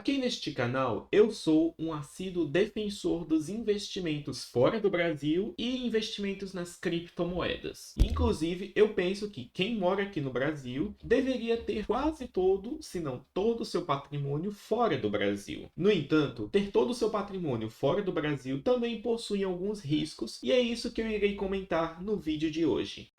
Aqui neste canal, eu sou um assíduo defensor dos investimentos fora do Brasil e investimentos nas criptomoedas. Inclusive, eu penso que quem mora aqui no Brasil deveria ter quase todo, se não todo o seu patrimônio fora do Brasil. No entanto, ter todo o seu patrimônio fora do Brasil também possui alguns riscos, e é isso que eu irei comentar no vídeo de hoje.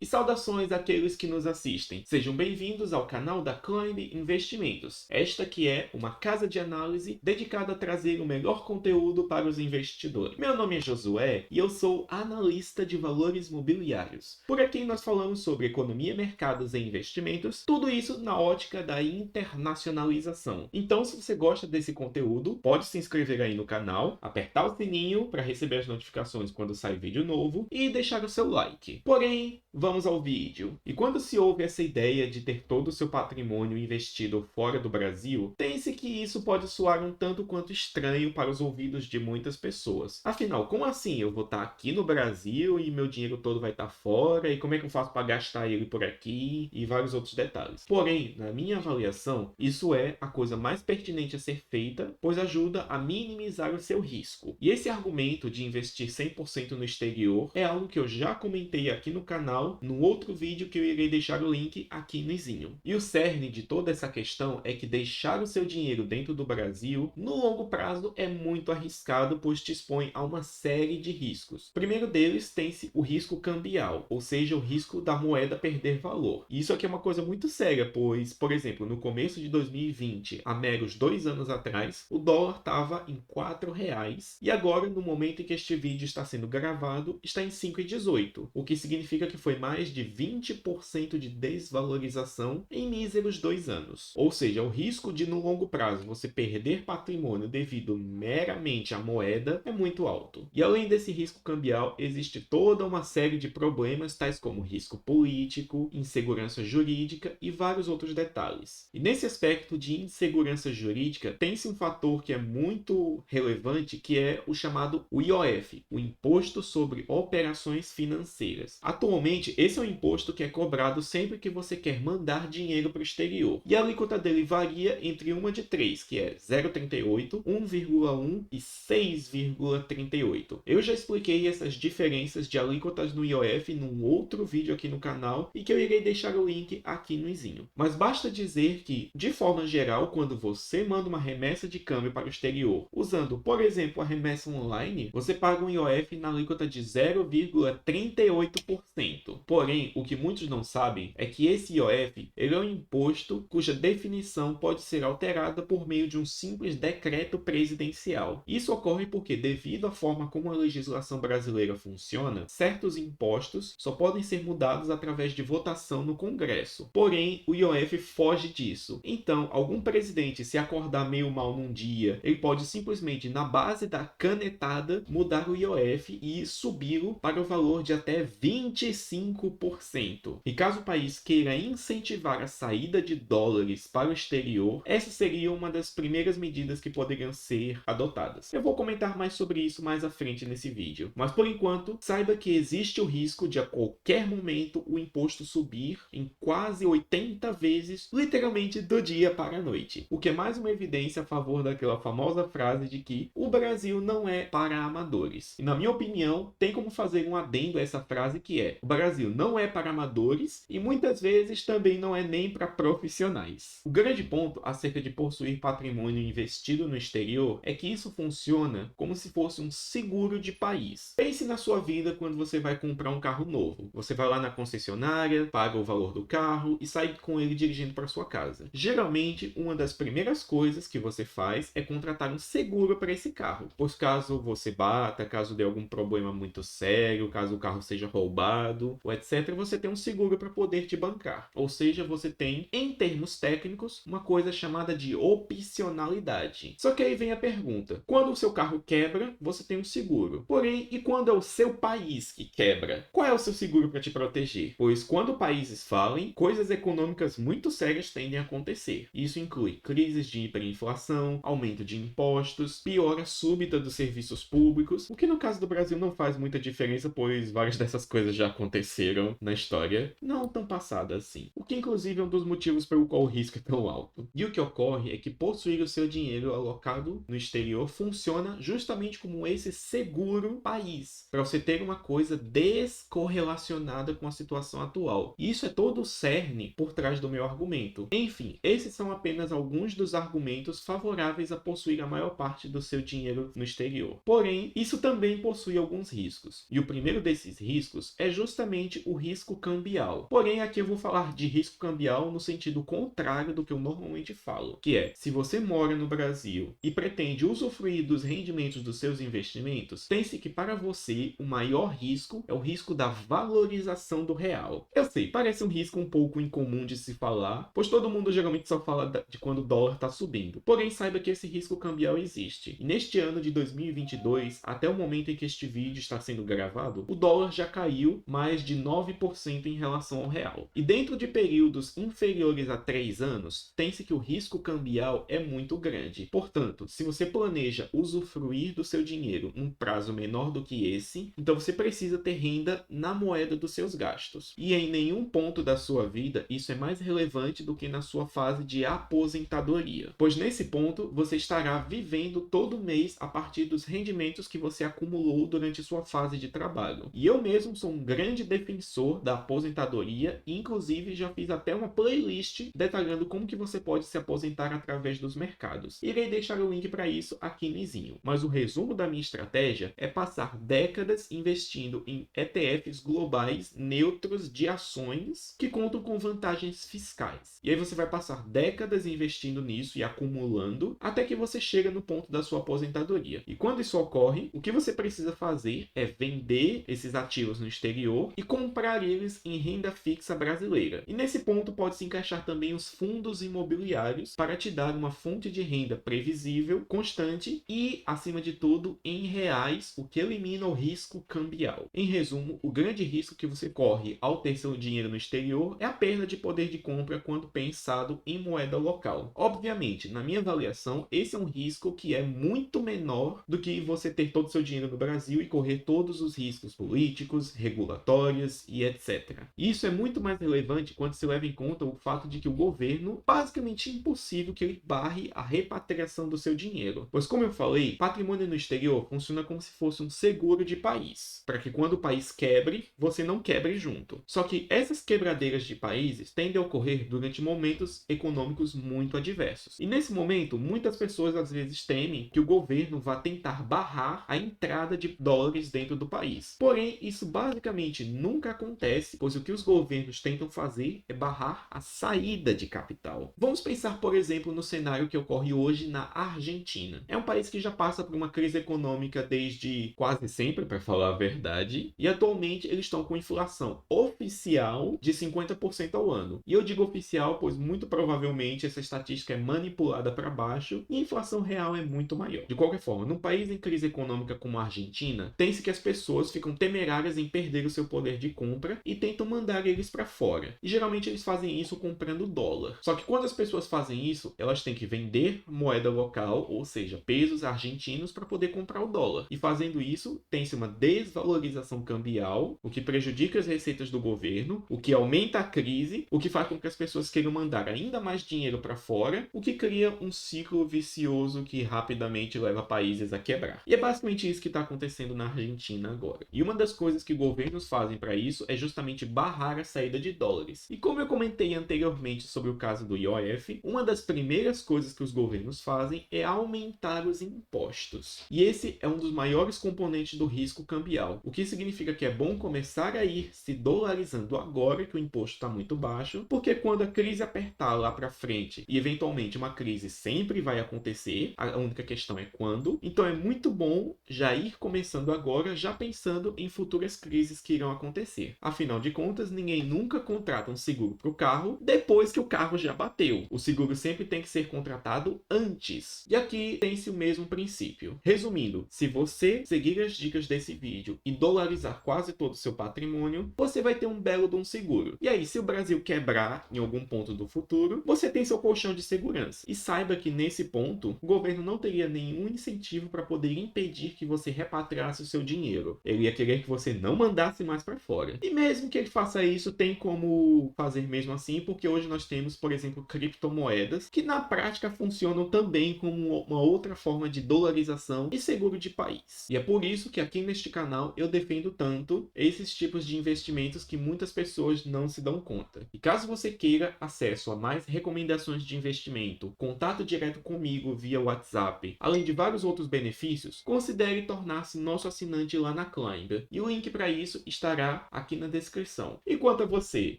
E saudações àqueles que nos assistem. Sejam bem-vindos ao canal da Climb Investimentos. Esta que é uma casa de análise dedicada a trazer o melhor conteúdo para os investidores. Meu nome é Josué e eu sou analista de valores mobiliários. Por aqui nós falamos sobre economia, mercados e investimentos, tudo isso na ótica da internacionalização. Então, se você gosta desse conteúdo, pode se inscrever aí no canal, apertar o sininho para receber as notificações quando sai vídeo novo e deixar o seu like. Porém, vamos ao vídeo. E quando se ouve essa ideia de ter todo o seu patrimônio investido fora do Brasil, tem-se que isso pode soar um tanto quanto estranho para os ouvidos de muitas pessoas. Afinal, como assim? Eu vou estar aqui no Brasil e meu dinheiro todo vai estar fora? E como é que eu faço para gastar ele por aqui? E vários outros detalhes. Porém, na minha avaliação, isso é a coisa mais pertinente a ser feita, pois ajuda a minimizar o seu risco. E esse argumento de investir 100% no exterior é algo que eu já comentei aqui no canal, no outro vídeo que eu irei deixar o link aqui no izinho. E o cerne de toda essa questão é que deixar o seu dinheiro dentro do Brasil, no longo prazo, é muito arriscado, pois te expõe a uma série de riscos. Primeiro deles tem-se o risco cambial, ou seja, o risco da moeda perder valor. E isso aqui é uma coisa muito séria, pois, por exemplo, no começo de 2020, há meros 2 anos atrás, o dólar estava em R$4, e agora, no momento em que este vídeo está sendo gravado, está em 5,18, o que significa que foi mais de 20% de desvalorização em míseros 2 anos. Ou seja, o risco de no longo prazo você perder patrimônio devido meramente à moeda é muito alto. E além desse risco cambial, existe toda uma série de problemas, tais como risco político, insegurança jurídica e vários outros detalhes. E nesse aspecto de insegurança jurídica, tem-se um fator que é muito relevante, que é o chamado IOF, o Imposto sobre Operações Financeiras. Atualmente, esse é um imposto que é cobrado sempre que você quer mandar dinheiro para o exterior. E a alíquota dele varia entre uma de três, que é 0,38, 1,1 e 6,38. Eu já expliquei essas diferenças de alíquotas no IOF num outro vídeo aqui no canal e que eu irei deixar o link aqui no izinho. Mas basta dizer que, de forma geral, quando você manda uma remessa de câmbio para o exterior, usando, por exemplo, a remessa online, você paga um IOF na alíquota de 0,38%. Porém, o que muitos não sabem é que esse IOF ele é um imposto cuja definição pode ser alterada por meio de um simples decreto presidencial. Isso ocorre porque, devido à forma como a legislação brasileira funciona, certos impostos só podem ser mudados através de votação no Congresso. Porém, o IOF foge disso. Então, algum presidente, se acordar meio mal num dia, ele pode simplesmente, na base da canetada, mudar o IOF e subi-lo para o valor de até 25%. E caso o país queira incentivar a saída de dólares para o exterior, essa seria uma das primeiras medidas que poderiam ser adotadas. Eu vou comentar mais sobre isso mais à frente nesse vídeo. Mas por enquanto, saiba que existe o risco de a qualquer momento o imposto subir em quase 80 vezes, literalmente do dia para a noite. O que é mais uma evidência a favor daquela famosa frase de que o Brasil não é para amadores. E na minha opinião, tem como fazer um adendo a essa frase, que é: o Brasil não é para amadores e muitas vezes também não é nem para profissionais. O grande ponto acerca de possuir patrimônio investido no exterior é que isso funciona como se fosse um seguro de país. Pense na sua vida quando você vai comprar um carro novo. Você vai lá na concessionária, paga o valor do carro e sai com ele dirigindo para sua casa. Geralmente, uma das primeiras coisas que você faz é contratar um seguro para esse carro, pois caso você bata, caso dê algum problema muito sério, caso o carro seja roubado, ou etc., você tem um seguro para poder te bancar. Ou seja, você tem, em termos técnicos, uma coisa chamada de opcionalidade. Só que aí vem a pergunta: quando o seu carro quebra, você tem um seguro. Porém, e quando é o seu país que quebra? Qual é o seu seguro para te proteger? Pois quando países falem, coisas econômicas muito sérias tendem a acontecer. Isso inclui crises de hiperinflação, aumento de impostos, piora súbita dos serviços públicos, o que no caso do Brasil não faz muita diferença, pois várias dessas coisas já aconteceram aconteceram na história não tão passada assim. O que inclusive é um dos motivos pelo qual o risco é tão alto. E o que ocorre é que possuir o seu dinheiro alocado no exterior funciona justamente como esse seguro país, para você ter uma coisa descorrelacionada com a situação atual. E isso é todo o cerne por trás do meu argumento. Enfim, esses são apenas alguns dos argumentos favoráveis a possuir a maior parte do seu dinheiro no exterior. Porém, isso também possui alguns riscos. E o primeiro desses riscos é justamente o risco cambial. Porém, aqui eu vou falar de risco cambial no sentido contrário do que eu normalmente falo, que é, se você mora no Brasil e pretende usufruir dos rendimentos dos seus investimentos, pense que para você o maior risco é o risco da valorização do real. Eu sei, parece um risco um pouco incomum de se falar, pois todo mundo geralmente só fala de quando o dólar está subindo. Porém, saiba que esse risco cambial existe. E neste ano de 2022, até o momento em que este vídeo está sendo gravado, o dólar já caiu mais de 9% em relação ao real. E dentro de períodos inferiores a 3 anos, tem-se que o risco cambial é muito grande. Portanto, se você planeja usufruir do seu dinheiro num prazo menor do que esse, então você precisa ter renda na moeda dos seus gastos. E em nenhum ponto da sua vida isso é mais relevante do que na sua fase de aposentadoria, pois nesse ponto você estará vivendo todo mês a partir dos rendimentos que você acumulou durante sua fase de trabalho. E eu mesmo sou um grande defensor da aposentadoria e inclusive já fiz até uma playlist detalhando como que você pode se aposentar através dos mercados. Irei deixar o link para isso aqui nizinho. Mas o resumo da minha estratégia é passar décadas investindo em ETFs globais neutros de ações que contam com vantagens fiscais. E aí você vai passar décadas investindo nisso e acumulando até que você chega no ponto da sua aposentadoria. E quando isso ocorre, o que você precisa fazer é vender esses ativos no exterior e comprar eles em renda fixa brasileira. E nesse ponto pode se encaixar também os fundos imobiliários para te dar uma fonte de renda previsível, constante e, acima de tudo, em reais, o que elimina o risco cambial. Em resumo, o grande risco que você corre ao ter seu dinheiro no exterior é a perda de poder de compra quando pensado em moeda local. Obviamente, na minha avaliação, esse é um risco que é muito menor do que você ter todo o seu dinheiro no Brasil e correr todos os riscos políticos, regulatórios e etc. Isso é muito mais relevante quando se leva em conta o fato de que o governo basicamente é impossível que ele barre a repatriação do seu dinheiro. Pois, como eu falei, patrimônio no exterior funciona como se fosse um seguro de país, para que quando o país quebre, você não quebre junto. Só que essas quebradeiras de países tendem a ocorrer durante momentos econômicos muito adversos. E nesse momento, muitas pessoas às vezes temem que o governo vá tentar barrar a entrada de dólares dentro do país. Porém, isso basicamente nunca acontece, pois o que os governos tentam fazer é barrar a saída de capital. Vamos pensar, por exemplo, no cenário que ocorre hoje na Argentina. É um país que já passa por uma crise econômica desde quase sempre, para falar a verdade, e atualmente eles estão com inflação oficial de 50% ao ano. E eu digo oficial, pois muito provavelmente essa estatística é manipulada para baixo e a inflação real é muito maior. De qualquer forma, num país em crise econômica como a Argentina, tem-se que as pessoas ficam temerárias em perder o seu poder de compra e tentam mandar eles para fora. E geralmente eles fazem isso comprando dólar. Só que quando as pessoas fazem isso, elas têm que vender moeda local, ou seja, pesos argentinos, para poder comprar o dólar. E fazendo isso, tem-se uma desvalorização cambial, o que prejudica as receitas do governo, o que aumenta a crise, o que faz com que as pessoas queiram mandar ainda mais dinheiro para fora, o que cria um ciclo vicioso que rapidamente leva países a quebrar. E é basicamente isso que está acontecendo na Argentina agora. E uma das coisas que governos fazem para isso é justamente barrar a saída de dólares. E como eu comentei anteriormente sobre o caso do IOF, uma das primeiras coisas que os governos fazem é aumentar os impostos. E esse é um dos maiores componentes do risco cambial, o que significa que é bom começar a ir se dolarizando agora que o imposto está muito baixo, porque quando a crise apertar lá para frente, e eventualmente uma crise sempre vai acontecer, a única questão é quando, então é muito bom já ir começando agora, já pensando em futuras crises que irão acontecer. Afinal de contas, ninguém nunca contrata um seguro para o carro depois que o carro já bateu. O seguro sempre tem que ser contratado antes. E aqui tem-se o mesmo princípio. Resumindo, se você seguir as dicas desse vídeo e dolarizar quase todo o seu patrimônio, você vai ter um belo de um seguro. E aí, se o Brasil quebrar em algum ponto do futuro, você tem seu colchão de segurança. E saiba que nesse ponto, o governo não teria nenhum incentivo para poder impedir que você repatriasse o seu dinheiro. Ele ia querer que você não mandasse mais para para fora. E mesmo que ele faça isso, tem como fazer mesmo assim, porque hoje nós temos, por exemplo, criptomoedas, que na prática funcionam também como uma outra forma de dolarização e seguro de país. E é por isso que aqui neste canal eu defendo tanto esses tipos de investimentos que muitas pessoas não se dão conta. E caso você queira acesso a mais recomendações de investimento, contato direto comigo via WhatsApp, além de vários outros benefícios, considere tornar-se nosso assinante lá na Climb. E o link para isso estará aqui na descrição. Enquanto você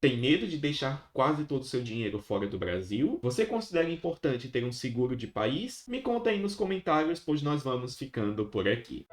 tem medo de deixar quase todo o seu dinheiro fora do Brasil, você considera importante ter um seguro de país? Me conta aí nos comentários, pois nós vamos ficando por aqui.